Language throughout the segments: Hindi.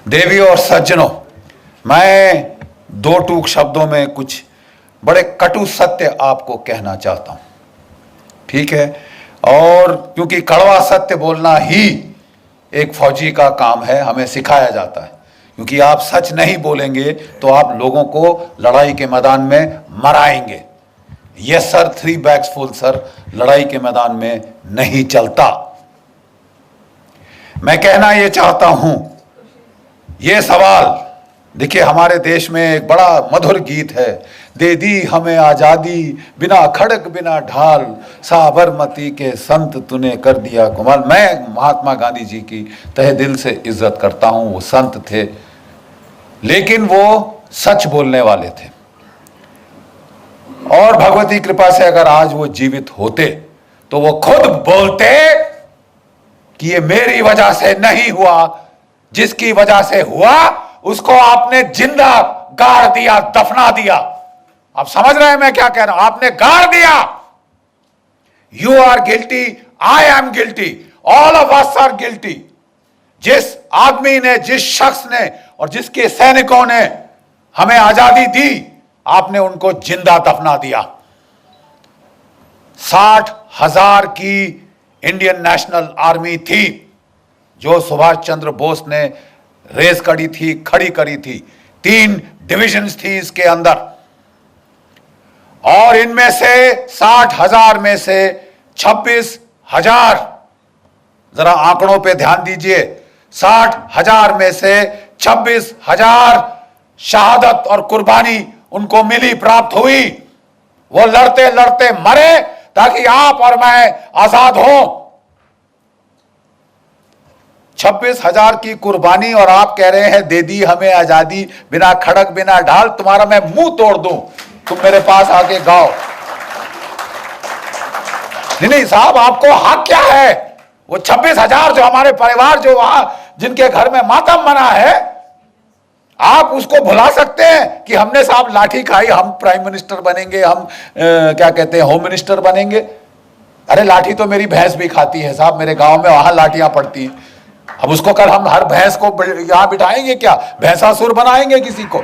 देवी और सज्जनों, मैं दो टूक शब्दों में कुछ बड़े कटु सत्य आपको कहना चाहता हूं, ठीक है। और क्योंकि कड़वा सत्य बोलना ही एक फौजी का काम है, हमें सिखाया जाता है। क्योंकि आप सच नहीं बोलेंगे तो आप लोगों को लड़ाई के मैदान में मराएंगे। Yes sir, 3 bags full sir, लड़ाई के मैदान में नहीं चलता। मैं कहना यह चाहता हूं, यह सवाल देखिए, हमारे देश में एक बड़ा मधुर गीत है, दे दी हमें आजादी बिना खड़क बिना ढाल, साबरमती के संत तूने कर दिया कमाल। मैं महात्मा गांधी जी की तहे दिल से इज्जत करता हूं। वो संत थे, लेकिन वो सच बोलने वाले थे। और भगवती कृपा से अगर आज वो जीवित होते तो वो खुद बोलते कि ये मेरी वजह से नहीं हुआ, जिसकी वजह से हुआ उसको आपने जिंदा गाड़ दिया, दफना दिया। आप समझ रहे हैं मैं क्या कह रहा हूं? आपने गाड़ दिया। You are guilty, I am guilty, all of us are guilty. जिस आदमी ने, जिस शख्स ने और जिसके सैनिकों ने हमें आजादी दी, आपने उनको जिंदा दफना दिया। 60,000 की इंडियन नेशनल आर्मी थी जो सुभाष चंद्र बोस ने रेस करी थी, खड़ी करी थी। 3 डिविजन्स थी इसके अंदर, और इनमें से 60,000 में से 26,000, जरा आंकड़ों पे ध्यान दीजिए, 60,000 में से 26,000 शहादत और कुर्बानी उनको मिली, प्राप्त हुई। वो लड़ते लड़ते मरे ताकि आप और मैं आजाद हों। 26,000 की कुर्बानी, और आप कह रहे हैं दे दी हमें आजादी बिना खड़क बिना ढाल। तुम्हारा मैं मुंह तोड़ दूं, तुम मेरे पास आके गाओ। नहीं साहब, आपको हक क्या है? वो 26,000 जो हमारे परिवार जो वहां जिनके घर में मातम मना है, आप उसको भुला सकते हैं कि हमने साहब लाठी खाई, हम प्राइम मिनिस्टर बनेंगे, हम क्या कहते हैं, होम मिनिस्टर बनेंगे। अरे लाठी तो मेरी भैंस भी खाती है साहब, मेरे गांव में वहां लाठियां पड़ती हैं। अब उसको कल हम हर भैंस को यहां बिठाएंगे क्या? भैंसासुर बनाएंगे किसी को?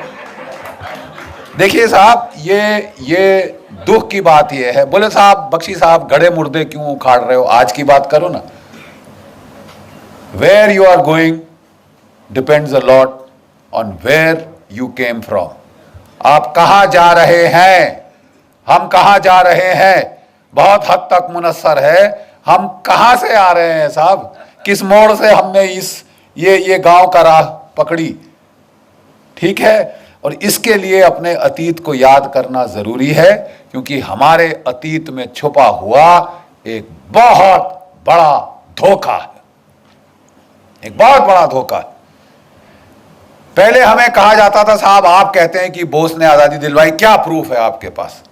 देखिए साहब, ये दुख की बात ये है। बोले साहब, बख्शी साहब, गड़े मुर्दे क्यों उखाड़ रहे हो? आज की बात करो ना। Where you are going depends a lot on where you came from. आप कहां जा रहे हैं, हम कहां जा रहे हैं, बहुत हद तक मुनस्सर है हम कहां से आ रहे हैं साहब। किस मोड़ से हमने ये गांव का राह पकड़ी, ठीक है। और इसके लिए अपने अतीत को याद करना जरूरी है, क्योंकि हमारे अतीत में छुपा हुआ एक बहुत बड़ा धोखा है, एक बहुत बड़ा धोखा है। पहले हमें कहा जाता था साहब, आप कहते हैं कि बोस ने आजादी दिलवाई, क्या प्रूफ है आपके पास?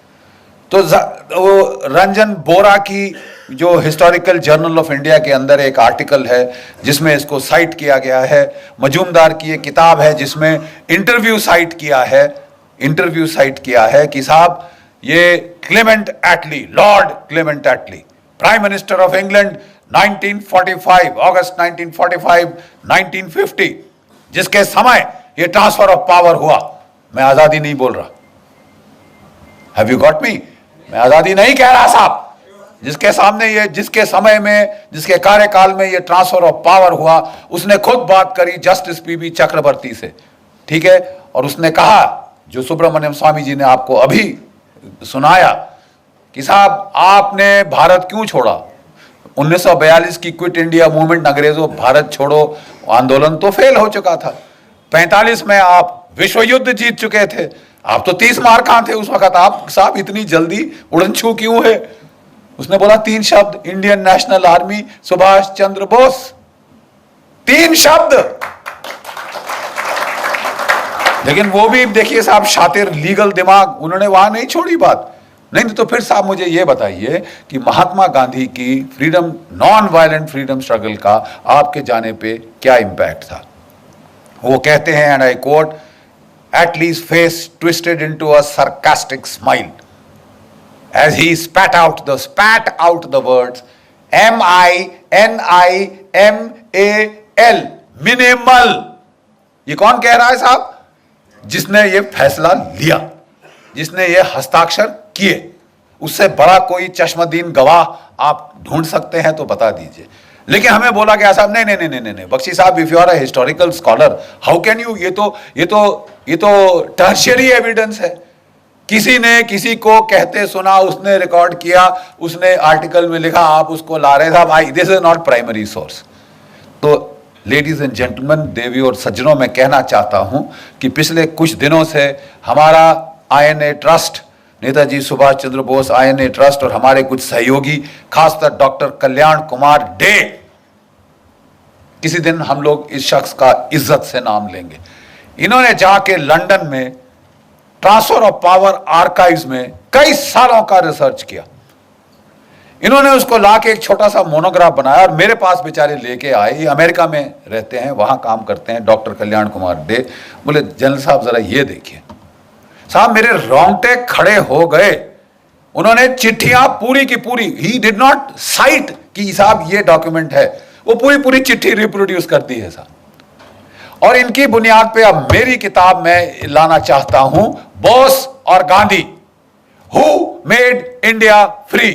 तो वो रंजन बोरा की जो हिस्टोरिकल जर्नल ऑफ इंडिया के अंदर एक आर्टिकल है जिसमें इसको साइट किया गया है। मजूमदार की एक किताब है जिसमें इंटरव्यू साइट किया है कि साहब ये Clement Attlee, lord Clement Attlee, prime minister of England 1945, अगस्त 1945, 1950, जिसके समय ये ट्रांसफर ऑफ पावर हुआ। मैं आजादी नहीं बोल रहा, हैव यू गॉट मी? मैं आजादी नहीं कह रहा साहब। जिसके सामने ये, जिसके समय में, जिसके कार्यकाल में ये ट्रांसफर ऑफ पावर हुआ, उसने खुद बात करी जस्टिस पीबी चक्रवर्ती से, ठीक है। और उसने कहा, जो सुब्रमण्यम स्वामी जी ने आपको अभी सुनाया, कि साहब आपने भारत क्यों छोड़ा? 1942 की क्विट इंडिया मूवमेंट, अंग्रेजों भारत छोड़ो आंदोलन तो फेल हो चुका था। 45 में आप विश्व युद्ध जीत चुके थे, आप तो 30 मार कहां थे उस वक्त? आप साहब इतनी जल्दी उड़न छू क्यों है? उसने बोला 3 शब्द, Indian national army, Subhash Chandra Bose. 3 शब्द। लेकिन वो भी देखिए साहब, शातिर, लीगल दिमाग, उन्होंने वहां नहीं छोड़ी बात। नहीं तो फिर साहब मुझे ये बताइए कि महात्मा गांधी की freedom, non violent freedom struggle का आपके जाने पे क्या इंपैक्ट था? वो कहते हैं, and I quote, Attlee's face twisted into a sarcastic smile as he spat out the words MINIMAL, minimal. ये कौन कह रहा है साहब? जिसने ये फैसला लिया, जिसने ये हस्ताक्षर किए। उससे बड़ा कोई चश्मदीन गवाह आप ढूंढ सकते हैं तो बता दीजिए। लेकिन हमें बोला गया साहब नहीं नहीं नहीं नहीं, बख्शी साहब, if you are a historical scholar, how can you, ये तो टर्शियरी एविडेंस है। किसी ने किसी को कहते सुना, उसने रिकॉर्ड किया, उसने आर्टिकल में लिखा, आप उसको ला रहे साहब। This is not primary source. तो लेडीज एंड जेंटलमैन, देवी और सज्जनों, मैं कहना चाहता हूं कि पिछले कुछ दिनों से हमारा INA trust, Netaji Subhash Chandra Bose INA trust और हमारे कुछ सहयोगी, खासकर डॉक्टर कल्याण कुमार डे, किसी दिन हम लोग इस शख्स का इज्जत से नाम लेंगे। इन्होंने जाके लंदन में ट्रांसफर ऑफ पावर आर्काइव्स में कई सालों का रिसर्च किया। इन्होंने उसको लाके एक छोटा सा मोनोग्राफ बनाया और मेरे पास बेचारे लेके आए। ये अमेरिका में रहते हैं, वहां काम करते हैं, डॉक्टर कल्याण कुमार डे। बोले जनरल साहब जरा ये देखिए। साहब मेरे रोंगटे खड़े हो गए। उन्होंने चिट्ठियां पूरी की पूरी, ही डिड नॉट साइट कि साहब ये डॉक्यूमेंट है, वो पूरी पूरी चिट्ठी रिप्रोड्यूस करती है साहब। और इनकी बुनियाद पे अब मेरी किताब में लाना चाहता हूं, बोस और Gandhi, who made India free.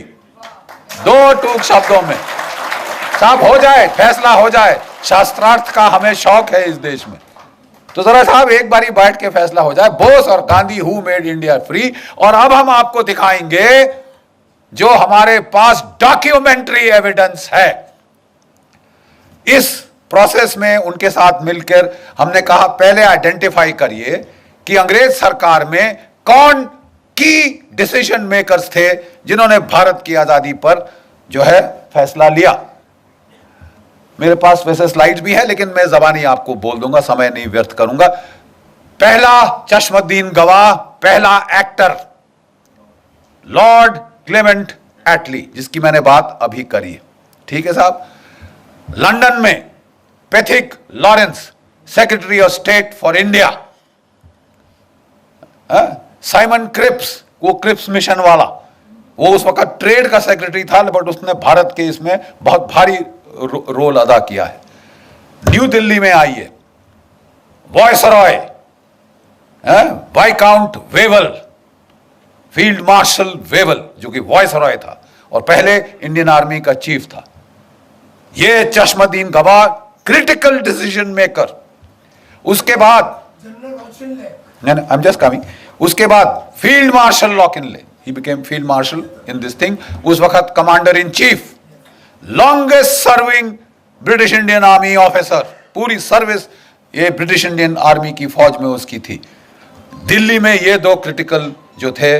दो टूक शब्दों में साहब हो जाए, फैसला हो जाए। शास्त्रार्थ का हमें शौक है इस देश में, तो जरा साहब एक बारी बैठ के फैसला हो जाए, बोस और Gandhi, who made India free. और अब हम आपको दिखाएंगे जो हमारे पास डॉक्यूमेंट्री एविडेंस है। इस प्रोसेस में उनके साथ मिलकर हमने कहा पहले आइडेंटिफाई करिए कि अंग्रेज सरकार में कौन की डिसीजन मेकर्स थे जिन्होंने भारत की आजादी पर जो है फैसला लिया। मेरे पास वैसे स्लाइड्स भी है, लेकिन मैं जबानी आपको बोल दूंगा, समय नहीं व्यर्थ करूंगा। पहला चश्मदीन गवाह, पहला एक्टर, लॉर्ड क्लेमेंट एटली, जिसकी मैंने बात अभी करी है। ठीक है साहब। लंदन में Pethick Lawrence, secretary of state for India. Simon Cripps, वो क्रिप्स मिशन वाला, वो उस वक्त ट्रेड का सेक्रेटरी था, बट उसने भारत के इसमें बहुत भारी रोल अदा किया है। न्यू दिल्ली में आइए, viceroy, viscount Wavell, field marshal Wavell, जो कि वॉयसरॉय था और पहले इंडियन आर्मी का चीफ था। ये चश्मदीन गवाह, क्रिटिकल डिसीजन मेकर। उसके बाद आई एम जस्ट कमिंग, उसके बाद फील्ड मार्शल लॉकिनले, he became field marshal in this thing. उस वक्त commander in chief, longest serving British Indian army officer, पूरी सर्विस ये ब्रिटिश इंडियन आर्मी की फौज में उसकी थी। दिल्ली में ये दो क्रिटिकल जो थे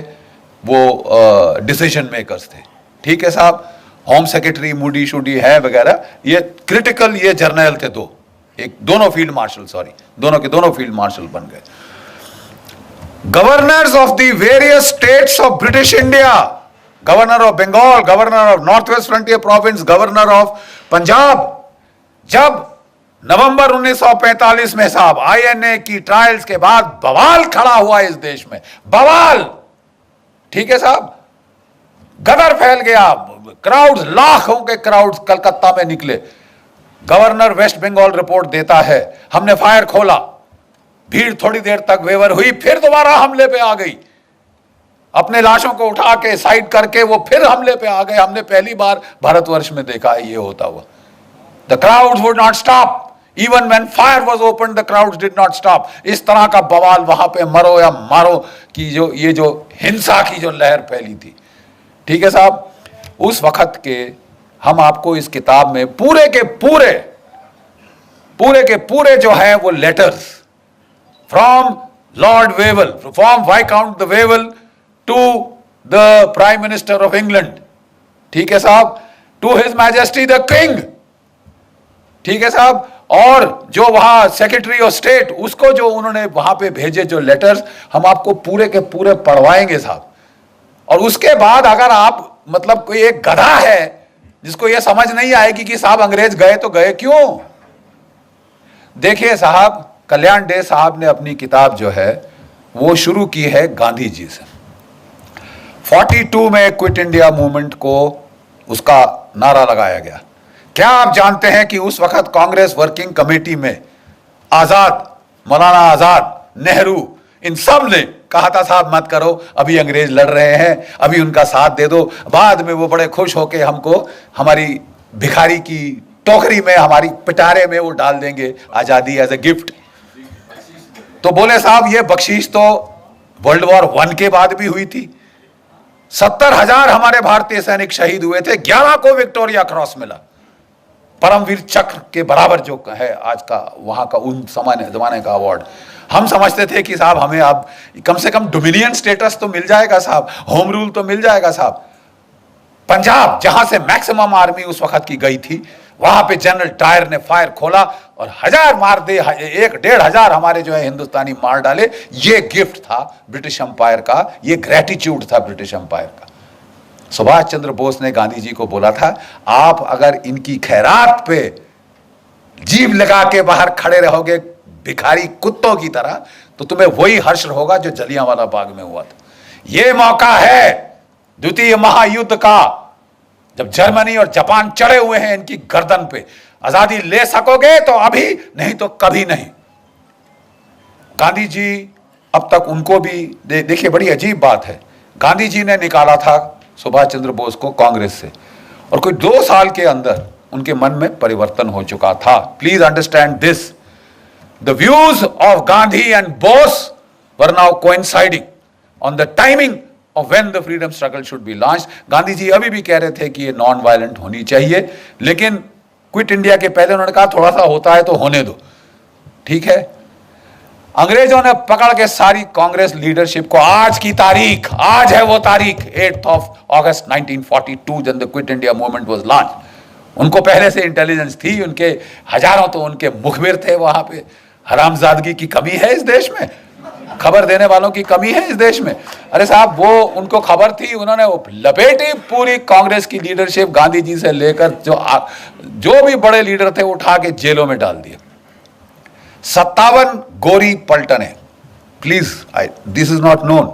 वो डिसीजन मेकर्स थे। ठीक है साहब। होम सेक्रेटरी मूडी शूडी है वगैरह, ये क्रिटिकल ये जर्नल थे दो, एक दोनों फील्ड मार्शल, सॉरी दोनों के दोनों फील्ड मार्शल बन गए। Governors of the various states of British India, governor of Bengal, governor of north west frontier province, governor of Punjab. जब नवंबर 1945 में साहब INA की ट्रायल्स के बाद बवाल खड़ा हुआ इस देश में, बवाल। ठीक है साहब। गदर फैल गया, क्राउड्स, लाखों के क्राउड्स कलकत्ता में निकले। गवर्नर वेस्ट बंगाल रिपोर्ट देता है, हमने फायर खोला, भीड़ थोड़ी देर तक वेवर हुई, फिर दोबारा हमले पे आ गई। अपने लाशों को उठा के साइड करके वो फिर हमले पे आ गए। हमने पहली बार भारतवर्ष में देखा है ये होता हुआ। The crowds would not stop, even when fire was open the crowds did not stop. इस तरह का बवाल वहां पे मरो या मारो की जो हिंसा की जो लहर फैली थी। ठीक है साहब। उस वक्त के हम आपको इस किताब में पूरे के पूरे जो है वो letters from lord Wavell, from viscount the Wavell to the prime minister of England, ठीक है साहब, to his majesty the king, ठीक है साहब, और जो वहां सेक्रेटरी ऑफ स्टेट, उसको जो उन्होंने वहां पे भेजे जो लेटर्स, हम आपको पूरे के पूरे पढ़वाएंगे साहब। और उसके बाद अगर आप मतलब कोई एक गधा है जिसको यह समझ नहीं आएगी कि साहब अंग्रेज गए तो गए क्यों। देखिए साहब, कल्याण डे साहब ने अपनी किताब जो है वो शुरू की है गांधी जी से। 42 में क्विट इंडिया मूवमेंट को उसका नारा लगाया गया। क्या आप जानते हैं कि उस वक्त कांग्रेस वर्किंग कमेटी में आजाद मौलाना आजाद, नेहरू, इन सब ने कहा था साहब मत करो, अभी अंग्रेज लड़ रहे हैं, अभी उनका साथ दे दो, बाद में वो बड़े खुश होके हमको हमारी भिखारी की टोकरी में, हमारी पिटारे में वो डाल देंगे आजादी एज ए गिफ्ट। तो बोले साहब ये बख्शीश तो वर्ल्ड वॉर 1 के बाद भी हुई थी। 70,000 हमारे भारतीय सैनिक शहीद हुए थे, 11 को विक्टोरिया क्रॉस मिला, परमवीर चक्र के बराबर जो है आज का वहां का उन जमाने का अवार्ड। हम समझते थे कि साहब हमें अब कम से कम डोमिनियन स्टेटस तो मिल जाएगा साहब, होम रूल तो मिल जाएगा साहब। पंजाब जहां से मैक्सिमम आर्मी उस वक्त की गई थी, वहां पे जनरल डायर ने फायर खोला और 1000 मार दे, 1-1.5 हमारे जो है हिंदुस्तानी मार डाले। ये गिफ्ट था ब्रिटिश अंपायर का, ये ग्रेटिट्यूड था ब्रिटिश अंपायर का। सुभाष चंद्र बोस ने गांधी जी को बोला था, आप अगर इनकी खैरात पे जीभ लगा के बाहर खड़े रहोगे भिखारी कुत्तों की तरह, तो तुम्हें वही हश्र होगा जो जलियांवाला बाग में हुआ था। यह मौका है द्वितीय महायुद्ध का, जब जर्मनी और जापान चढ़े हुए हैं इनकी गर्दन पे। आजादी ले सकोगे तो अभी, नहीं तो कभी नहीं। गांधी जी अब तक उनको भी देखिए, बड़ी अजीब बात है, गांधी जी ने निकाला था सुभाष चंद्र बोस को कांग्रेस से, और कोई 2 साल के अंदर उनके मन में परिवर्तन हो चुका था। Please understand this, the views of Gandhi and Bose were now coinciding on the timing of when the freedom struggle should be launched। Gandhi ji अभी भी कह रहे थे कि ये नॉन वायलेंट होनी चाहिए, लेकिन क्विट इंडिया के पहले उन्होंने कहा थोड़ा सा होता है तो होने दो, ठीक है। अंग्रेजों ने पकड़ के सारी कांग्रेस लीडरशिप को, आज की तारीख, आज है वो तारीख 8 अगस्त 1942 जब the quit India movement was launch. उनको पहले से इंटेलिजेंस थी, उनके हजारों तो उनके मुखबिर थे वहां पे। हरामजादगी की कमी है इस देश में, खबर देने वालों की कमी है इस देश में। अरे साहब वो उनको खबर थी, उन्होंने वो लपेटी पूरी कांग्रेस की लीडरशिप, गांधी जी से लेकर जो भी बड़े लीडर थे उठा के जेलों में डाल दिया। 57 गोरी पलटने, please this is not known.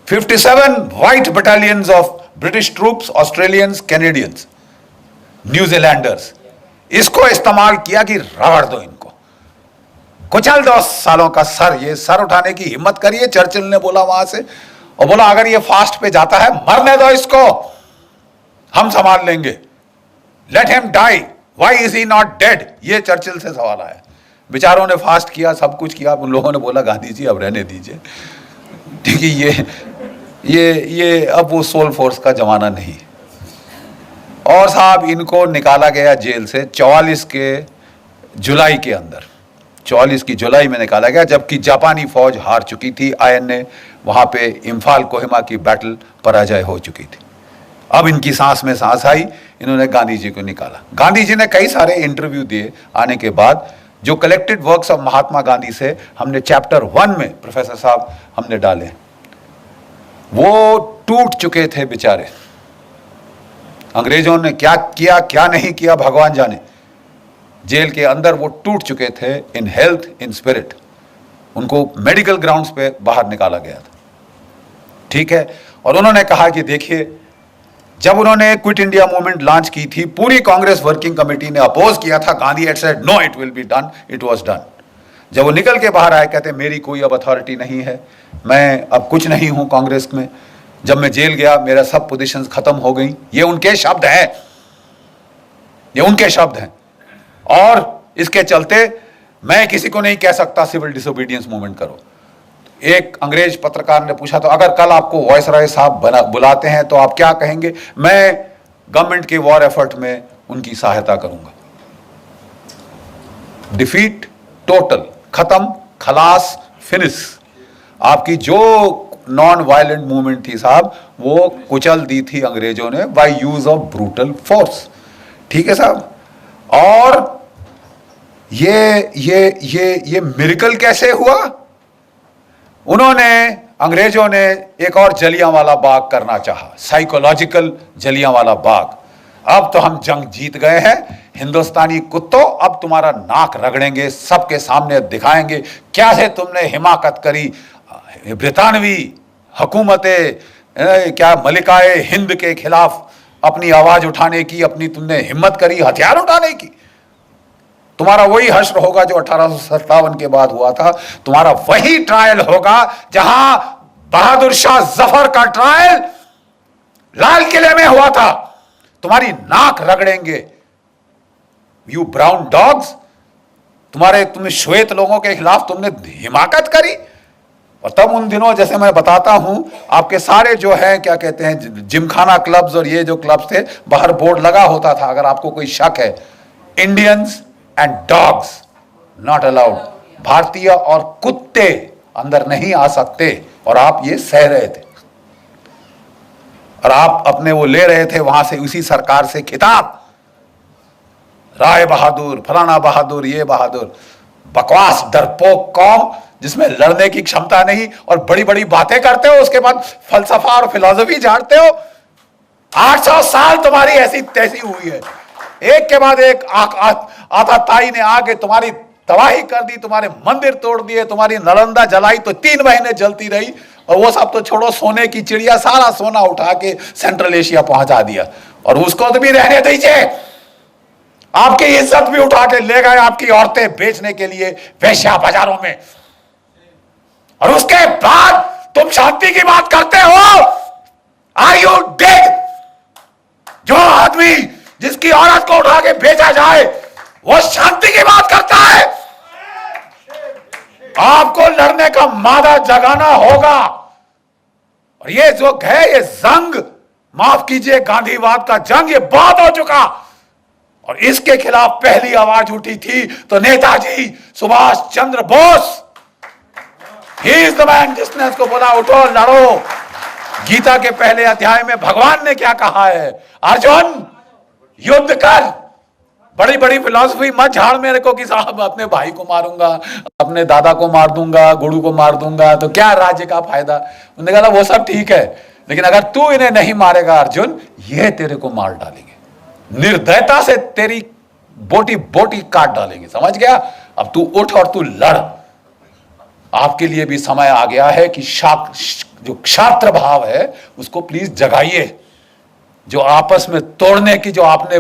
57 white battalions of British troops, Australians, Canadians, New Zealanders, इसको इस्तेमाल किया कि रगड़ दो इनको, कुचल 10 सालों का सर। ये सर उठाने की हिम्मत करिए, चर्चिल ने बोला वहां से, और बोला अगर ये फास्ट पे जाता है मरने दो इसको, हम संभाल लेंगे, let him die, why is he not dead, ये चर्चिल से सवाल आया। बेचारों ने फास्ट किया, सब कुछ किया, उन लोगों ने बोला गांधी जी अब रहने दीजिए, ठीक है, ये अब वो सोल फोर्स का जमाना नहीं। और साहब इनको निकाला गया जेल से 44 के जुलाई के अंदर, 44 की जुलाई में निकाला गया, जबकि जापानी फौज हार चुकी थी। INA वहां पे इम्फाल कोहिमा की बैटल पराजय हो चुकी थी। अब इनकी सांस में सांस आई, इन्होंने गांधी जी को निकाला। गांधी जी ने कई सारे इंटरव्यू दिए आने के बाद, जो collected works of Mahatma Gandhi से हमने चैप्टर 1 में प्रोफेसर साहब हमने डाले, वो टूट चुके थे बेचारे। अंग्रेजों ने क्या किया क्या नहीं किया भगवान जाने, जेल के अंदर वो टूट चुके थे इन हेल्थ, इन स्पिरिट। उनको मेडिकल ग्राउंड्स पे बाहर निकाला गया था, ठीक है। और उन्होंने कहा कि देखिए, जब उन्होंने क्विट इंडिया मूवमेंट लॉन्च की थी, पूरी कांग्रेस वर्किंग कमेटी ने अपोज किया था। Gandhi had said no it will be done, it was done. जब वो निकल के बाहर आए, कहते मेरी कोई अब अथॉरिटी नहीं है, मैं अब कुछ नहीं हूं कांग्रेस में, जब मैं जेल गया मेरा सब पोजीशंस खत्म हो गई। ये उनके शब्द हैं, ये उनके शब्द हैं। और इसके चलते मैं किसी को नहीं कह सकता सिविल डिसोबीडियंस मूवमेंट करो। एक अंग्रेज पत्रकार ने पूछा, तो अगर कल आपको वायसराय साहब बुलाते हैं तो आप क्या कहेंगे? मैं गवर्नमेंट के वॉर एफर्ट में उनकी सहायता करूंगा। डिफीट टोटल, खत्म, खलास, फिनिश। आपकी जो नॉन वायलेंट मूवमेंट थी साहब, वो कुचल दी थी अंग्रेजों ने by use of brutal force, ठीक है साहब। और ये मिरेकल कैसे हुआ? उन्होंने, अंग्रेजों ने एक और जलियांवाला बाग करना चाहा, साइकोलॉजिकल जलियांवाला बाग। अब तो हम जंग जीत गए हैं, हिंदुस्तानी कुत्तों, अब तुम्हारा नाक रगड़ेंगे, सबके सामने दिखाएंगे क्या है तुमने हिमाकत करी, ब्रितानवी हुकूमतें, क्या मलिकाए हिंद के खिलाफ अपनी आवाज उठाने की, अपनी तुमने हिम्मत करी हथियार उठाने की। तुम्हारा वही हश्र होगा जो 1857 के बाद हुआ था। तुम्हारा वही ट्रायल होगा जहां बहादुर शाह जफर का ट्रायल लाल किले में हुआ था। तुम्हारी नाक रगड़ेंगे, यू ब्राउन डॉग्स। तुम श्वेत लोगों के खिलाफ तुमने हिमाकत करी। और तब उन दिनों, जैसे मैं बताता हूं, आपके सारे जो है क्या कहते हैं जिमखाना क्लब्स और ये जो क्लब्स थे, बाहर बोर्ड लगा होता था, अगर आपको कोई शक है, Indians and dogs not allowed. भारतीय और कुत्ते अंदर नहीं आ सकते। और आप ये सह रहे थे और आप अपने वो ले रहे थे वहां से, उसी सरकार से खिताब, राय बहादुर, फलाना बहादुर, ये बहादुर। बकवास डरपोक कौम जिसमें लड़ने की क्षमता नहीं और बड़ी बड़ी बातें करते हो, उसके बाद फलसफा और फिलॉसफी झाड़ते हो। 800 साल तुम्हारी ऐसी तैसी हुई है, एक के बाद एक आताताई ने आके तुम्हारी तबाही कर दी, तुम्हारे मंदिर तोड़ दिए, तुम्हारी नालंदा जलाई तो 3 महीने जलती रही। और वो सब तो छोड़ो, सोने की चिड़िया सारा सोना उठा के सेंट्रल एशिया पहुंचा दिया। और उसको तो भी रहने दीजिए, आपकी इज्जत भी उठा के ले गए आपकी औरतें बेचने के लिए वेश्या बाजारों में। और उसके बाद तुम शांति की बात करते हो। Are you dead? जो आदमी जिसकी औरत को उठा के बेचा जाए वो शांति की बात करता है। आपको लड़ने का मादा जगाना होगा। और ये जो है ये जंग, माफ कीजिए गांधीवाद का जंग, ये बहुत हो चुका। और इसके खिलाफ पहली आवाज उठी थी तो Netaji Subhash Chandra Bose, he is the man, जिसने उसको बोला उठो लड़ो। गीता के पहले अध्याय में भगवान ने क्या कहा है? अर्जुन युद्ध कर। बड़ी बड़ी फिलॉसफी मत झाड़ मेरे को कि साहब अपने भाई को मारूंगा, अपने दादा को मार दूंगा, गुरु को मार दूंगा तो क्या राज्य का फायदा। उन्होंने कहा वो सब ठीक है, लेकिन अगर तू इन्हें नहीं मारेगा अर्जुन, ये तेरे को मार डालेंगे, निर्दयता से तेरी बोटी बोटी काट डालेंगे। समझ गया? अब तू उठ और तू लड़। आपके लिए भी समय आ गया है कि जो क्षात्र भाव है उसको प्लीज जगाइए। जो आपस में तोड़ने की जो आपने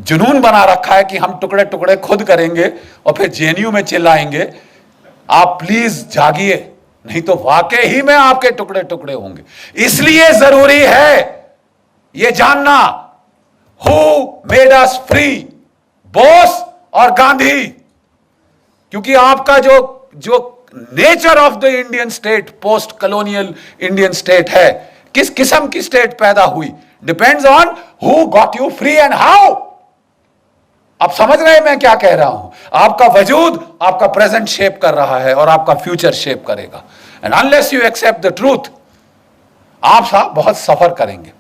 जुनून बना रखा है कि हम टुकड़े टुकड़े खुद करेंगे और फिर जेएनयू में चिल्लाएंगे, आप प्लीज जागिए, नहीं तो वाकई ही में आपके टुकड़े टुकड़े होंगे। इसलिए जरूरी है ये जानना, who made us free, Bose और गांधी। क्योंकि आपका जो nature of the Indian state, post colonial Indian state है, किस किस्म की स्टेट पैदा हुई, depends on who got you free and how. आप समझ रहे हैं मैं क्या कह रहा हूं? आपका वजूद आपका प्रेजेंट शेप कर रहा है और आपका फ्यूचर शेप करेगा। And unless you accept the truth, आप साहब बहुत सफर करेंगे,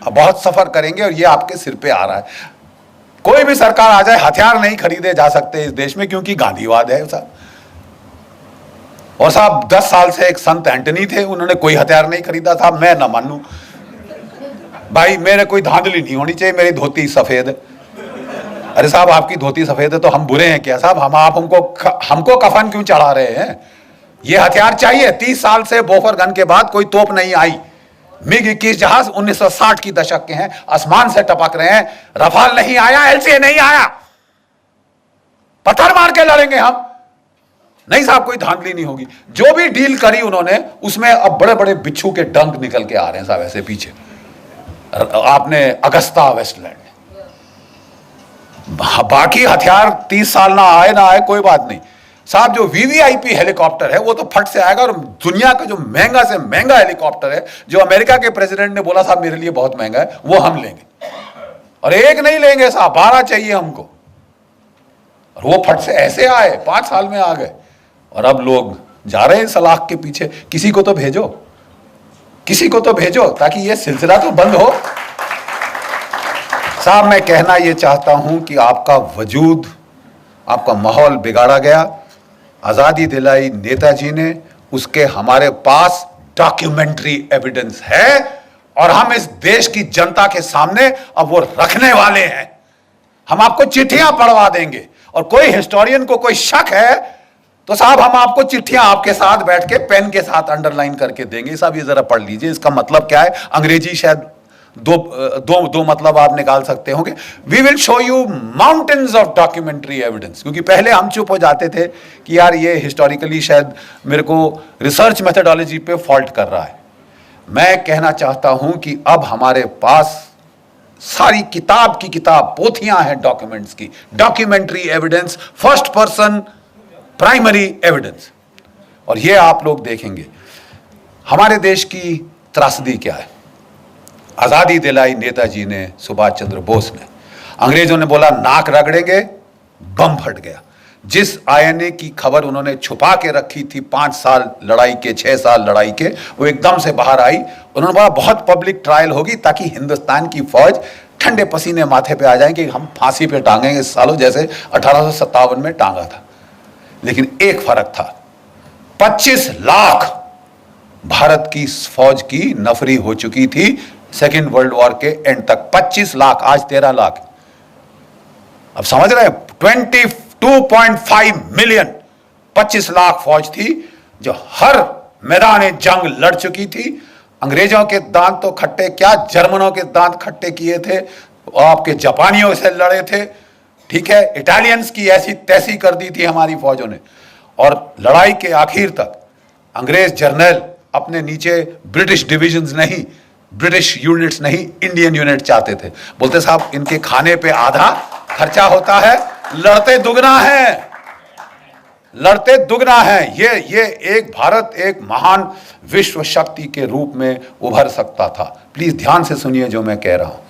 बहुत सफर करेंगे। और ये आपके सिर पे आ रहा है। कोई भी सरकार आ जाए, हथियार नहीं खरीदे जा सकते इस देश में, क्योंकि गांधीवाद है साहब। और साहब 10 साल से एक संत एंटनी थे, उन्होंने कोई हथियार नहीं खरीदा था। मैं ना मानू भाई, मेरे कोई धांधली नहीं होनी चाहिए, मेरी धोती सफेद है। अरे साहब आपकी धोती सफेद है तो हम बुरे हैं क्या साहब? हमको कफन क्यों चढ़ा रहे हैं? ये हथियार चाहिए। 30 साल से बोफर गन के बाद कोई तोप नहीं आई। मिग 21 जहाज 1960 की दशक के हैं, आसमान से टपक रहे हैं। रफाल नहीं आया, एलसीए नहीं आया, पत्थर मार के लड़ेंगे हम। नहीं साहब, कोई धांधली नहीं होगी। जो भी डील करी उन्होंने, उसमें अब बड़े बड़े बिच्छू के डंक निकल के आ रहे हैं साहब ऐसे पीछे। आपने अगस्ता वेस्टलैंड, बाकी हथियार 30 साल ना आए कोई बात नहीं साहब। जो वीवीआईपी हेलीकॉप्टर है वो तो फट से आएगा। और दुनिया का जो महंगा से महंगा हेलीकॉप्टर है, जो अमेरिका के प्रेसिडेंट ने बोला साहब मेरे लिए बहुत महंगा है, वो हम लेंगे। और एक नहीं लेंगे साहब, 12 चाहिए हमको। और वो फट से ऐसे आए, 5 साल में आ गए। और अब लोग जा रहे हैं सलाख के पीछे। किसी को तो भेजो, किसी को तो भेजो, ताकि ये सिलसिला तो बंद हो। साहब मैं कहना ये चाहता हूं कि आपका वजूद, आपका माहौल बिगाड़ा गया। आजादी दिलाई नेताजी ने, उसके हमारे पास डॉक्यूमेंट्री एविडेंस है। और हम इस देश की जनता के सामने अब वो रखने वाले हैं। हम आपको चिट्ठियां पढ़वा देंगे। और कोई हिस्टोरियन को कोई शक है तो साहब हम आपको चिट्ठियां आपके साथ बैठ के पेन के साथ अंडरलाइन करके देंगे। साहब ये जरा पढ़ लीजिए, इसका मतलब क्या है। अंग्रेजी शायद दो मतलब आप निकाल सकते होंगे। We will show you mountains of documentary evidence, क्योंकि पहले हम चुप हो जाते थे कि यार ये हिस्टोरिकली शायद मेरे को रिसर्च मेथडोलॉजी पे फॉल्ट कर रहा है। मैं कहना चाहता हूं कि अब हमारे पास सारी किताब की किताब पोथियां हैं डॉक्यूमेंट्स की, documentary evidence, first person primary evidence. और ये आप लोग देखेंगे हमारे देश की त्रासदी क्या है। आजादी दिलाई नेताजी ने, सुभाष चंद्र बोस ने। अंग्रेजों ने बोला नाक रगड़ेंगे, बम फट गया। जिस आईएनए की खबर उन्होंने छुपा के रखी थी 5 साल लड़ाई के, 6 साल लड़ाई के, वो एकदम से बाहर आई। उन्होंने बोला बहुत पब्लिक ट्रायल होगी ताकि हिंदुस्तान की फौज ठंडे पसीने माथे पे आ जाएंगे, हम फांसी पे टांगेंगे सालों, जैसे 1857 में टांगा था। लेकिन एक फर्क था, 25 लाख भारत की फौज की नफरी हो चुकी थी सेकेंड वर्ल्ड वॉर के एंड तक। 25 लाख, आज 13 लाख। अब समझ रहे हैं, 22.5 मिलियन, 25 लाख फौज थी जो हर मैदान जंग लड़ चुकी थी। अंग्रेजों के दांत तो खट्टे क्या, जर्मनों के दांत खट्टे किए थे, आपके जापानियों से लड़े थे, ठीक है, इटालियंस की ऐसी तैसी कर दी थी हमारी फौजों ने। और लड़ाई के आखिर तक अंग्रेज जर्नल अपने नीचे ब्रिटिश डिविजन्स नहीं, ब्रिटिश यूनिट्स नहीं, इंडियन यूनिट चाहते थे। बोलते साहब इनके खाने पे आधा खर्चा होता है, लड़ते दुगना है, लड़ते दुगना है। ये एक भारत एक महान विश्व शक्ति के रूप में उभर सकता था। प्लीज ध्यान से सुनिए जो मैं कह रहा हूं।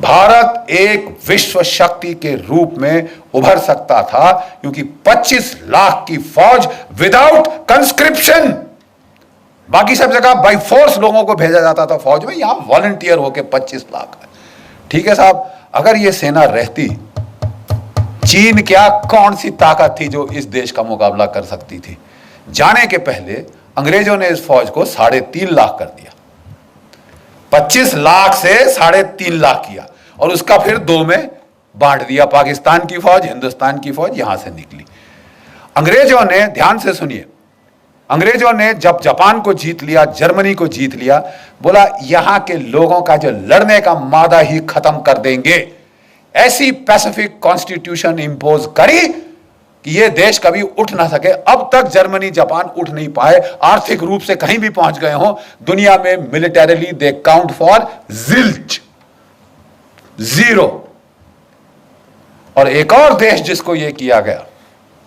भारत एक विश्व शक्ति के रूप में उभर सकता था क्योंकि 25 लाख की फौज विदाउट कंस्क्रिप्शन, बाकी सब जगह बाई फोर्स लोगों को भेजा जाता था फौज में, यहां वॉलंटियर होके 25 लाख। ठीक है साहब, अगर ये सेना रहती, चीन क्या कौन सी ताकत थी जो इस देश का मुकाबला कर सकती थी। जाने के पहले अंग्रेजों ने इस फौज को 3.5 लाख कर दिया, 25 लाख से 3.5 लाख किया और उसका फिर 2 में बांट दिया। पाकिस्तान की फौज, हिंदुस्तान की फौज यहां से निकली। अंग्रेजों ने, ध्यान से सुनिए, अंग्रेजों ने जब जापान को जीत लिया, जर्मनी को जीत लिया, बोला यहां के लोगों का जो लड़ने का मादा ही खत्म कर देंगे। ऐसी पैसिफिक कॉन्स्टिट्यूशन इंपोज करी कि ये देश कभी उठ ना सके। अब तक जर्मनी जापान उठ नहीं पाए, आर्थिक रूप से कहीं भी पहुंच गए हो दुनिया में, militarily they count for zilch, 0। और एक और देश जिसको ये किया गया,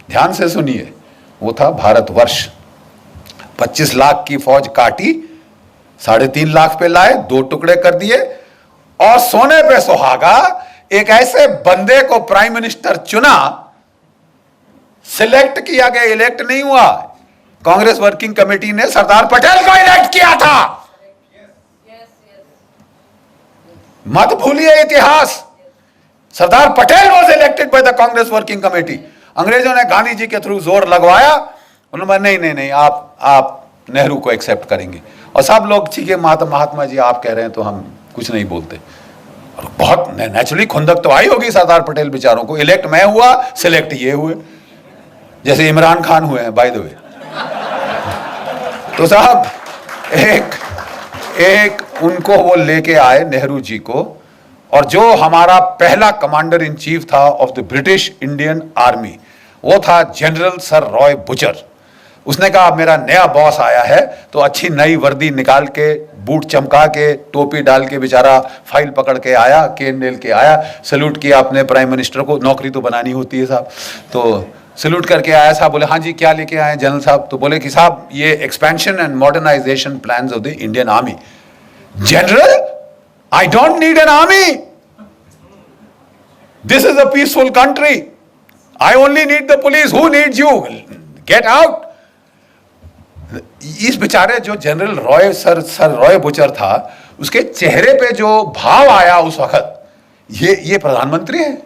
ध्यान से सुनिए, वो था भारतवर्ष। 25 लाख की फौज काटी, 3.5 लाख पे लाए, 2 टुकड़े कर दिए और सोने पे सुहागा एक ऐसे बंदे को प्राइम मिनिस्टर चुना, सिलेक्ट किया गया, इलेक्ट नहीं हुआ। कांग्रेस वर्किंग कमेटी ने सरदार पटेल को इलेक्ट किया था। मत भूलिए इतिहास, Sardar Patel was elected by the Congress working committee. अंग्रेजों ने गांधी जी के थ्रू जोर लगवाया, उन्होंने नहीं आप नेहरू को एक्सेप्ट करेंगे। और सब लोग ठीक है महात्मा जी आप कह रहे हैं तो हम कुछ नहीं बोलते। और बहुत नेचुरली खुंदक तो आई होगी सरदार पटेल बेचारों को, इलेक्ट मैं हुआ, सिलेक्ट ये हुए, जैसे इमरान खान हुए हैं बाय द वे। तो साहब एक उनको वो लेके आए नेहरू जी को, और जो हमारा पहला कमांडर इन चीफ था of the British Indian army, वो था जनरल सर रॉय बुचर। उसने कहा अब मेरा नया बॉस आया है, तो अच्छी नई वर्दी निकाल के, बूट चमका के, टोपी डाल के, बेचारा फाइल पकड़ के आया, केन नेल के आया, सैल्यूट किया अपने प्राइम मिनिस्टर को, नौकरी तो बनानी होती है साहब, तो सैल्यूट करके आया साहब। बोले हाँ जी क्या लेके आए जनरल साहब? तो बोले कि साहब ये expansion and modernisation plans of the Indian army. General, I don't need an army, this is a peaceful country, I only need the police, who needs you, get out. इस बेचारे जो general Roy sir Roy Bucher था, उसके चेहरे पे जो भाव आया उस वक्त, ये प्रधानमंत्री है।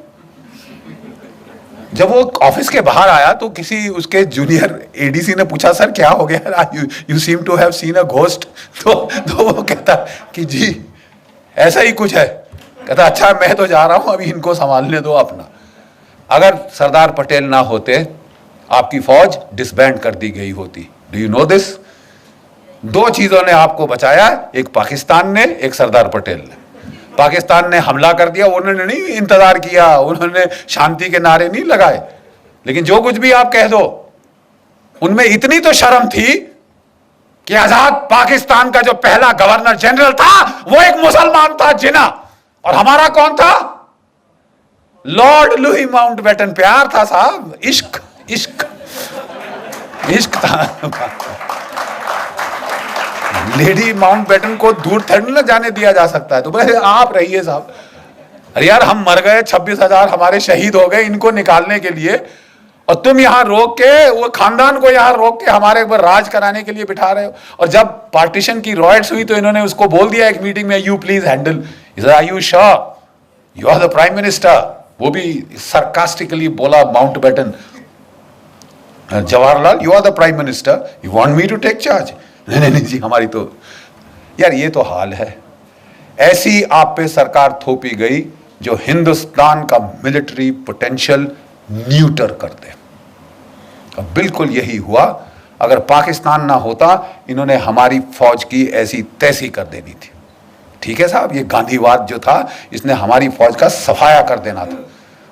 जब वो ऑफिस के बाहर आया तो किसी उसके जूनियर एडीसी ने पूछा सर क्या हो गया, you seem to have seen a ghost. तो वो कहता कि जी ऐसा ही कुछ है। कहता अच्छा मैं तो जा रहा हूं, अभी इनको संभालने दो अपना। अगर सरदार पटेल ना होते, आपकी फौज डिसबैंड कर दी गई होती। Do you know this? दो चीजों ने आपको बचाया, एक पाकिस्तान ने, एक सरदार पटेल ने। पाकिस्तान ने हमला कर दिया, उन्होंने नहीं इंतजार किया, उन्होंने शांति के नारे नहीं लगाए। लेकिन जो कुछ भी आप कह दो, उनमें इतनी तो शर्म थी कि आजाद पाकिस्तान का जो पहला गवर्नर जनरल था वो एक मुसलमान था, जिना। और हमारा कौन था? Lord Louis Mountbatten. प्यार था साहब, इश्क इश्क इश्क था। लेडी माउंटबेटन को दूर थोड़ी ना जाने दिया जा सकता है, तो बोले आप रहिए साहब। अरे यार, हम मर गए, 26,000 हमारे शहीद हो गए इनको निकालने के लिए, और तुम यहां रोक के, वो खानदान को यहां रोक के हमारे ऊपर राज कराने के लिए बिठा रहे हो। और जब पार्टीशन की रॉयट्स हुई तो इन्होंने उसको बोल दिया एक मीटिंग में, you please handle. Are you sure you are the prime minister? वो भी सरकास्टिकली बोला Mountbatten, Jawaharlal you are the prime minister, you want me to take charge? नहीं नहीं जी, हमारी तो यार ये तो हाल है। ऐसी आप पे सरकार थोपी गई जो हिंदुस्तान का मिलिट्री पोटेंशियल न्यूटर कर दे। अब बिल्कुल यही हुआ। अगर पाकिस्तान ना होता, इन्होंने हमारी फौज की ऐसी तैसी कर देनी थी। ठीक है साहब, ये गांधीवाद जो था, इसने हमारी फौज का सफाया कर देना था।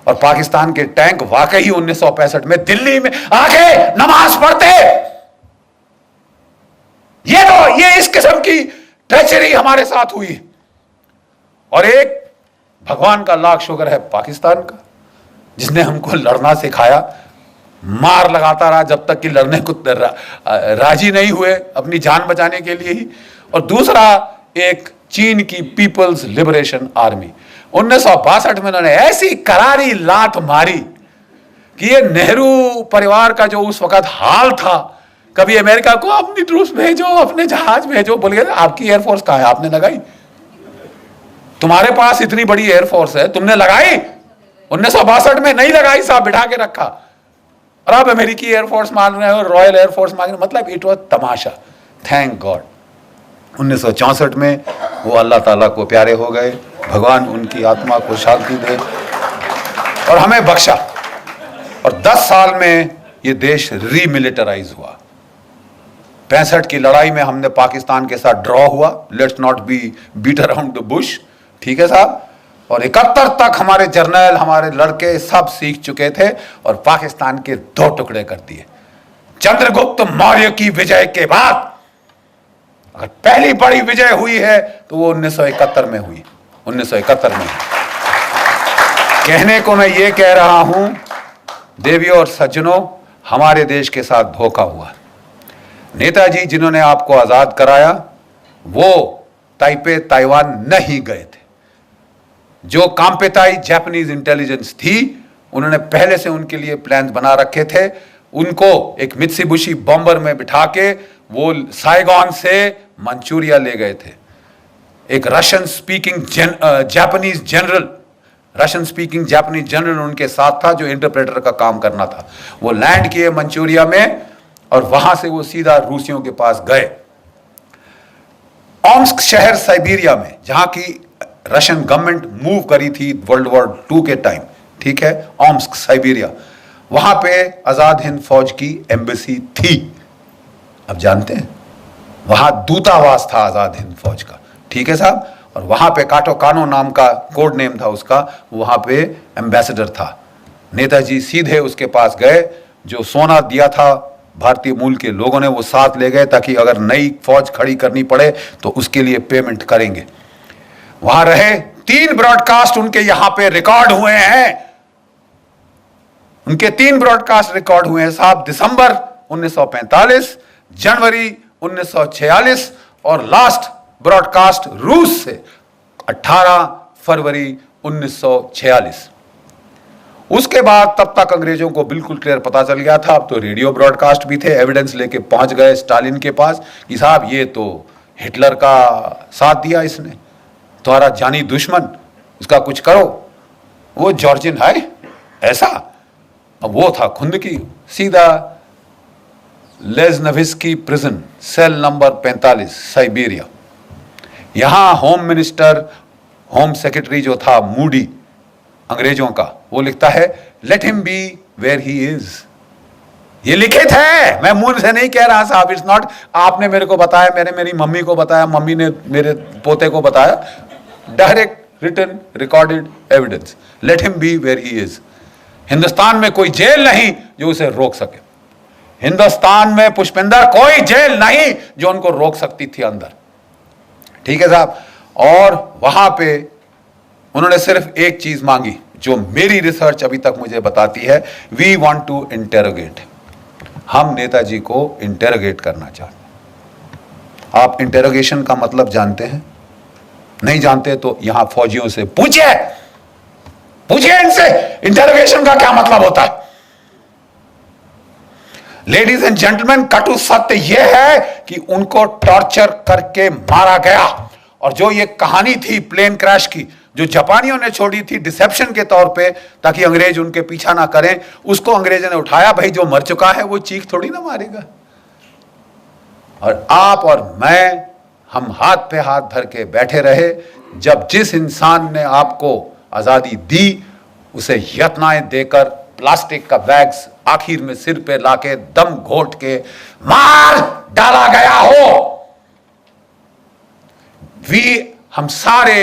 और पाकिस्तान के टैंक वाकई 1965 में दिल्ली में आके नमाज पढ़ते। ये इस किस्म की ट्रेचरी हमारे साथ हुई। और एक भगवान का लाख शुक्र है पाकिस्तान का, जिसने हमको लड़ना सिखाया, मार लगाता रहा जब तक कि लड़ने को राजी नहीं हुए अपनी जान बचाने के लिए ही। और दूसरा, एक चीन की पीपल्स लिबरेशन आर्मी, 1962 में उन्होंने ऐसी करारी लात मारी कि ये नेहरू परिवार का जो उस वक्त हाल था, कभी अमेरिका को अपनी ट्रूप्स भेजो, अपने जहाज भेजो, बोलिए आपकी एयरफोर्स कहां है? आपने लगाई? तुम्हारे पास इतनी बड़ी एयरफोर्स है, तुमने लगाई? 1962 में नहीं लगाई साहब, बिठा के रखा। और आप अमेरिकी एयरफोर्स मान रहे हो, रॉयल एयरफोर्स मान रहे हो, मतलब it was Tamasha. Thank God 1964 में वो अल्लाह ताला को प्यारे हो गए, भगवान उनकी आत्मा को शांति दे, और हमें बख्शा। और 10 साल में ये देश रीमिलिटराइज हुआ। 65 की लड़ाई में हमने पाकिस्तान के साथ ड्रॉ हुआ, let's not be beat around the bush, ठीक है साहब। और 71 तक हमारे जर्नल, हमारे लड़के सब सीख चुके थे, और पाकिस्तान के 2 टुकड़े कर दिए। चंद्रगुप्त मौर्य की विजय के बाद अगर पहली बड़ी विजय हुई है तो वो 1971 में हुई। 1971 में। कहने को मैं ये कह रहा हूं, देवियों और सज्जनों, हमारे देश के साथ धोखा हुआ। नेताजी जिन्होंने आपको आजाद कराया, वो ताइपे ताइवान नहीं गए थे। जो कांपेताई जापानीज इंटेलिजेंस थी, उन्होंने पहले से उनके लिए प्लान बना रखे थे। उनको एक मित्सुबिशी बॉम्बर में बिठा के वो साइगॉन से मंचूरिया ले गए थे। एक रशियन स्पीकिंग जापानीज जनरल उनके साथ था, जो इंटरप्रेटर का काम करना था। वो लैंड किए मंचूरिया में, और वहां से वो सीधा रूसियों के पास गए। ओम्स्क शहर साइबेरिया में, जहां की रशियन गवर्नमेंट मूव करी थी वर्ल्ड वॉर 2 के टाइम, ठीक है, ओम्स्क साइबेरिया, वहां पे आजाद हिंद फौज की एम्बेसी थी। अब जानते हैं, वहां दूतावास था आजाद हिंद फौज का, ठीक है साहब। और वहां पे काटो कानो नाम का कोड नेम था उसका, वहां पे एम्बेसडर था। नेताजी सीधे उसके पास गए, जो सोना दिया था भारतीय मूल के लोगों ने, वो साथ ले गए, ताकि अगर नई फौज खड़ी करनी पड़े तो उसके लिए पेमेंट करेंगे। वहां रहे। 3 ब्रॉडकास्ट उनके यहां पे रिकॉर्ड हुए हैं। उनके 3 ब्रॉडकास्ट रिकॉर्ड हुए हैं साहब, दिसंबर 1945, जनवरी 1946, और लास्ट ब्रॉडकास्ट रूस से 18 फरवरी 1946। उसके बाद तब तक अंग्रेजों को बिल्कुल क्लियर पता चल गया था। अब तो रेडियो ब्रॉडकास्ट भी थे, एविडेंस लेके पहुंच गए स्टालिन के पास कि साहब ये तो हिटलर का साथ दिया इसने, तुम्हारा जानी दुश्मन, इसका कुछ करो। वो जॉर्जिन है ऐसा। अब वो था खुंद की, सीधा लेज़नविस्की प्रिजन, सेल नंबर 45, साइबेरिया। यहां होम मिनिस्टर, होम सेक्रेटरी जो था मूडी अंग्रेजों का, वो लिखता है, let him be where he is, ये लिखित है, मैं मुंह से नहीं कह रहा साहब। इट्स नॉट आपने मेरे को बताया, मैंने मेरी मम्मी को बताया, मम्मी ने मेरे पोते को बताया। Direct written recorded evidence. Let him be where he is. Hindustan में कोई जेल नहीं जो उसे रोक सके। हिंदुस्तान में पुष्पिंदर कोई जेल नहीं जो उनको रोक सकती थी अंदर। ठीक है साहब। और वहां पे उन्होंने सिर्फ एक चीज मांगी जो मेरी रिसर्च अभी तक मुझे बताती है, वी वांट टू इंटेरोगेट। हम नेताजी को इंटेरोगेट करना चाहते हैं। आप इंटेरोगेशन का मतलब जानते हैं? नहीं जानते तो यहां फौजियों से पूछिए इनसे इंटेरोगेशन का क्या मतलब होता है। लेडीज एंड जेंटलमैन, कटु सत्य यह है कि उनको टॉर्चर करके मारा गया। और जो ये कहानी थी प्लेन क्रैश की, जो जापानियों ने छोड़ी थी डिसेप्शन के तौर पे ताकि अंग्रेज उनके पीछा ना करें, उसको अंग्रेजों ने उठाया। भाई जो मर चुका है वो चीख थोड़ी ना मारेगा। और आप और मैं, हम हाथ पे हाथ धर के बैठे रहे। जब जिस इंसान ने आपको आजादी दी उसे यत्नाएं देकर प्लास्टिक का बैग्स आखिर में सिर पे लाके दम घोट के मार डाला गया हो। हम सारे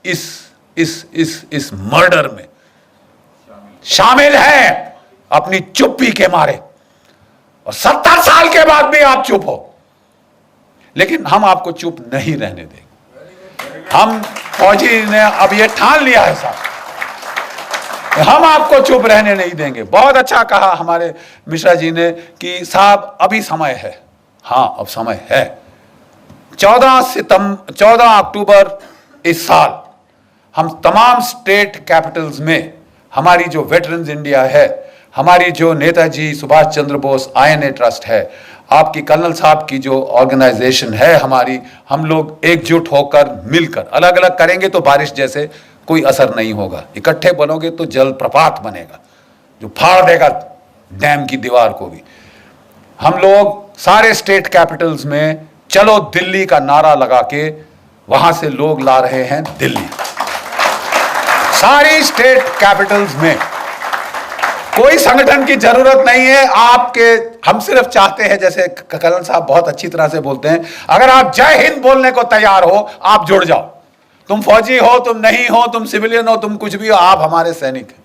इस मर्डर में शामिल हैं अपनी चुप्पी के मारे। और 70 साल के बाद भी आप चुप हो, लेकिन हम आपको चुप नहीं रहने देंगे। हम फौजी ने अब ये ठान लिया है साहब, हम आपको चुप रहने नहीं देंगे। बहुत अच्छा कहा हमारे मिश्रा जी ने कि साहब अभी समय है। हां, अब समय है। 14 अक्टूबर इस साल हम तमाम स्टेट कैपिटल्स में हमारी जो वेटरन्स इंडिया है, हमारी जो नेताजी सुभाष चंद्र बोस आईएनए ट्रस्ट है, आपकी कर्नल साहब की जो ऑर्गेनाइजेशन है हमारी, हम लोग एकजुट होकर मिलकर, अलग अलग करेंगे तो बारिश जैसे कोई असर नहीं होगा, इकट्ठे बनोगे तो जल प्रपात बनेगा जो फाड़ देगा डैम की दीवार को भी। हम लोग सारे स्टेट कैपिटल्स में चलो दिल्ली का नारा लगा के वहां से लोग ला रहे हैं दिल्ली। सारी स्टेट कैपिटल्स में कोई संगठन की जरूरत नहीं है आपके। हम सिर्फ चाहते हैं, जैसे कर्नल साहब बहुत अच्छी तरह से बोलते हैं, अगर आप जय हिंद बोलने को तैयार हो आप जुड़ जाओ। तुम फौजी हो, तुम नहीं हो, तुम सिविलियन हो, तुम कुछ भी हो, आप हमारे सैनिक हैं।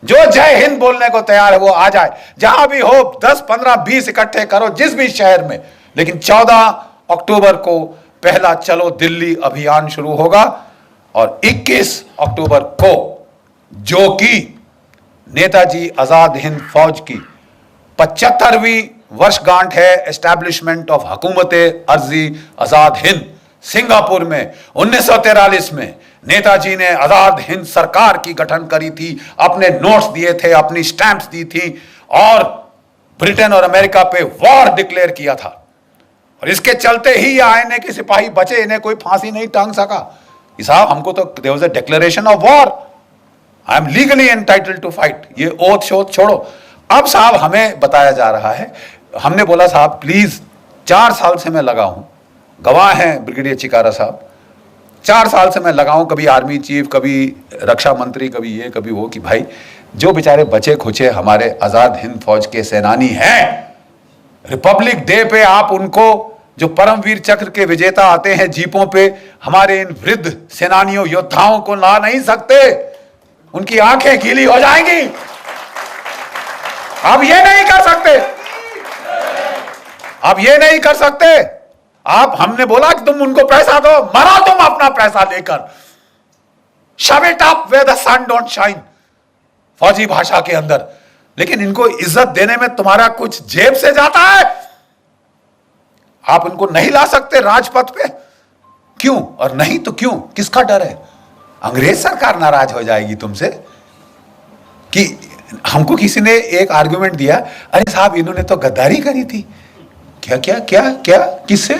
जो जय हिंद बोलने को तैयार है वो आ जाए। जहां भी हो 10, 15, 20 इकट्ठे करो जिस भी शहर में। लेकिन 14 अक्टूबर को पहला चलो दिल्ली अभियान शुरू होगा और 21 अक्टूबर को, जो कि नेताजी आजाद हिंद फौज की 75वीं वर्षगांठ है एस्टैब्लिशमेंट ऑफ हुकूमत अर्जी आजाद हिंद सिंगापुर में 1943 में नेताजी ने आजाद हिंद सरकार की गठन करी थी, अपने नोट्स दिए थे, अपनी स्टैंप्स दी थी और ब्रिटेन और अमेरिका पे वॉर डिक्लेयर किया था। और इसके चलते ही ये आईएनए के सिपाही बचे, इन्हें कोई फांसी नहीं टांग सका। साहब हमको तो there was a declaration of war, I am legally entitled to fight. ये ओथ शोध छोड़ो। अब साहब हमें बताया जा रहा है, हमने बोला साहब प्लीज, 4 साल से मैं लगा हूं, गवाह हैं ब्रिगेडियर चिकारा साहब, 4 साल से मैं लगा हूं, कभी आर्मी चीफ, कभी रक्षा मंत्री, कभी ये कभी वो, कि भाई जो बेचारे बचे खुचे हमारे आजाद हिंद फौज के सेनानी हैं, रिपब्लिक डे पे आप उनको, जो परमवीर चक्र के विजेता आते हैं जीपों पे, हमारे इन वृद्ध सेनानियों योद्धाओं को ला नहीं सकते, उनकी आंखें गीली हो जाएंगी। आप ये नहीं कर सकते, आप ये नहीं कर सकते। आप, हमने बोला कि तुम उनको पैसा दो, मरो तुम अपना पैसा लेकर, shove it up where the sun don't shine, फौजी भाषा के अंदर। लेकिन इनको इज्जत देने में तुम्हारा कुछ जेब से जाता है। आप उनको नहीं ला सकते राजपथ पे, क्यों? और नहीं तो क्यों? किसका डर है? अंग्रेज सरकार नाराज हो जाएगी तुमसे। कि हमको किसी ने एक आर्गुमेंट दिया, अरे साहब इन्होंने तो गद्दारी करी थी। क्या क्या क्या क्या? किससे?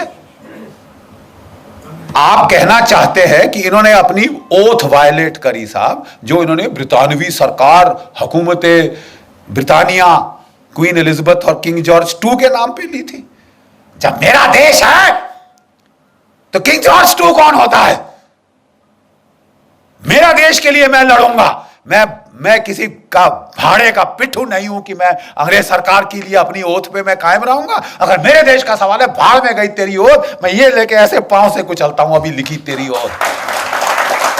आप कहना चाहते हैं कि इन्होंने अपनी ओथ वायलेट करी साहब, जो इन्होंने ब्रितानवी सरकार, हुकूमत ब्रिटानिया, क्वीन एलिजाबेथ और किंग जॉर्ज II के नाम पे ली थी। जब मेरा देश है तो किंग जॉर्ज II कौन होता है? मेरा देश के लिए मैं लड़ूंगा, मैं मैं किसी का भाड़े का पिट्ठू नहीं हूं कि मैं अंग्रेज सरकार के लिए अपनी ओथ पे मैं कायम रहूंगा। अगर मेरे देश का सवाल है, भाड़ में गई तेरी ओथ, मैं ये लेके ऐसे पांव से कुचलता हूं, अभी लिखी तेरी ओथ।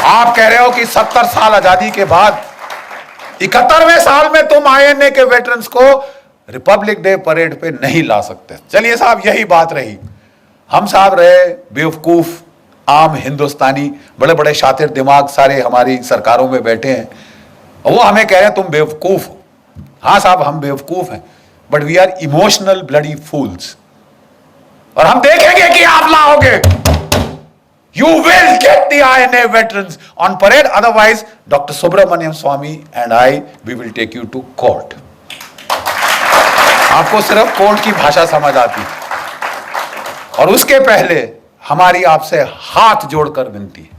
आप कह रहे हो कि 70 साल आजादी के बाद 71वें साल में तुम आईएनए के वेटरन्स को रिपब्लिक डे परेड पे नहीं ला सकते। चलिए साहब, यही बात रही। हम साहब रहे बेवकूफ आम हिंदुस्तानी, बड़े बड़े शातिर दिमाग सारे हमारी सरकारों में बैठे हैं, और वो हमें कह रहे हैं तुम बेवकूफ हो। हाँ साहब, हम बेवकूफ हैं, but we are emotional bloody fools. और हम देखेंगे कि आप लाओगे। You will get the INA veterans on parade. Otherwise, Dr. Subramaniam Swamy and I, we will take you to court. आपको सिर्फ कोर्ट की भाषा समझ आती है। और उसके पहले हमारी आपसे हाथ जोड़कर विनती है,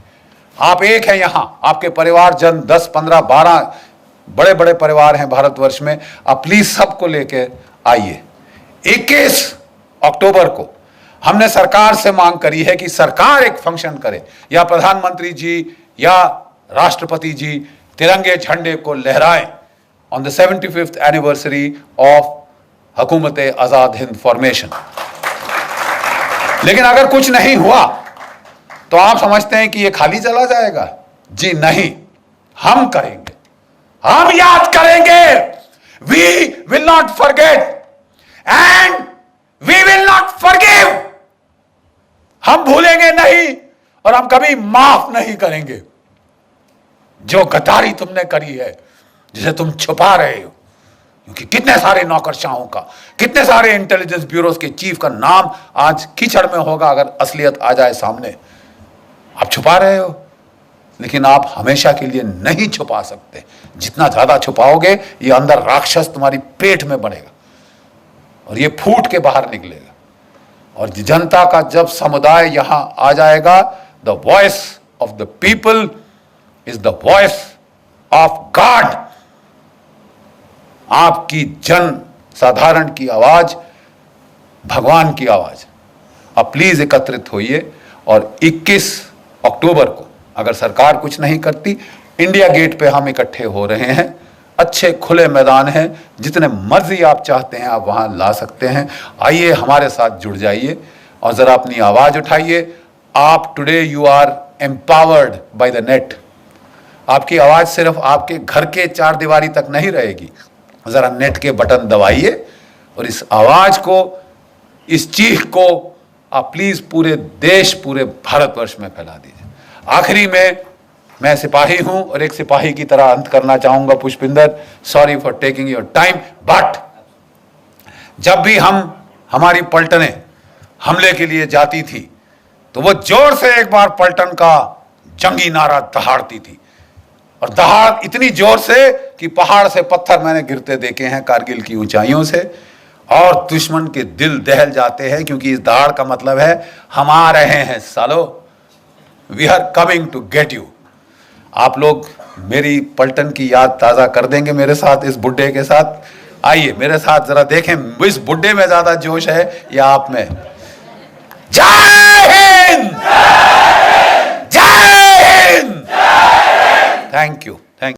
आप एक हैं यहां, आपके परिवारजन 10, 15, 12 बड़े बड़े परिवार हैं भारतवर्ष में, आप प्लीज सबको लेकर आइए। 21 अक्टूबर को हमने सरकार से मांग करी है कि सरकार एक फंक्शन करे, या प्रधानमंत्री जी या राष्ट्रपति जी तिरंगे झंडे को लहराएं on the 75th anniversary of हुकूमत आजाद हिंद फॉर्मेशन। लेकिन अगर कुछ नहीं हुआ तो आप समझते हैं कि ये खाली चला जाएगा? जी नहीं, हम करेंगे, हम याद करेंगे। We will not forget and we will not forgive. हम भूलेंगे नहीं और हम कभी माफ नहीं करेंगे। जो गद्दारी तुमने करी है, जिसे तुम छुपा रहे हो, क्योंकि कितने सारे नौकरशाहों का, कितने सारे इंटेलिजेंस ब्यूरोज के चीफ का नाम आज कीचड़ में होगा अगर असलियत आ जाए सामने। आप छुपा रहे हो, लेकिन आप हमेशा के लिए नहीं छुपा सकते। जितना ज्यादा छुपाओगे, ये अंदर राक्षस तुम्हारी पेट में बढ़ेगा और ये फूट के बाहर निकलेगा। और जनता का जब समुदाय यहां आ जाएगा, the voice of the people is the voice of God. आपकी जन साधारण की आवाज भगवान की आवाज। आप प्लीज एकत्रित होइए और 21 अक्टूबर को अगर सरकार कुछ नहीं करती, इंडिया गेट पे हम इकट्ठे हो रहे हैं। अच्छे खुले मैदान हैं, जितने मर्जी आप चाहते हैं आप वहां ला सकते हैं। आइए हमारे साथ जुड़ जाइए और जरा अपनी आवाज उठाइए। आप today you are empowered by the net. आपकी आवाज सिर्फ आपके घर के 4 दीवारी तक नहीं रहेगी। जरा नेट के बटन दबाइए और इस आवाज को, इस चीख को आप प्लीज पूरे देश, पूरे भारतवर्ष में फैला दीजिए। आखिरी में मैं सिपाही हूं और एक सिपाही की तरह अंत करना चाहूंगा। Pushpinder, sorry for taking your time, but जब भी हमारी पलटनें हमले के लिए जाती थी तो वो जोर से एक बार पलटन का जंगी नारा दहाड़ती थी, और दहाड़ इतनी जोर से कि पहाड़ से पत्थर मैंने गिरते देखे हैं कारगिल की ऊंचाइयों से, और दुश्मन के दिल दहल जाते हैं, क्योंकि इस दहाड़ का मतलब है हम आ रहे हैं सालो, we are coming to get you. आप लोग मेरी पलटन की याद ताजा कर देंगे मेरे साथ, इस बुड्ढे के साथ। आइए मेरे साथ जरा देखें, इस बुड्ढे में ज्यादा जोश है या आप में? जय हिंद, जय हिंद, थैंक यू।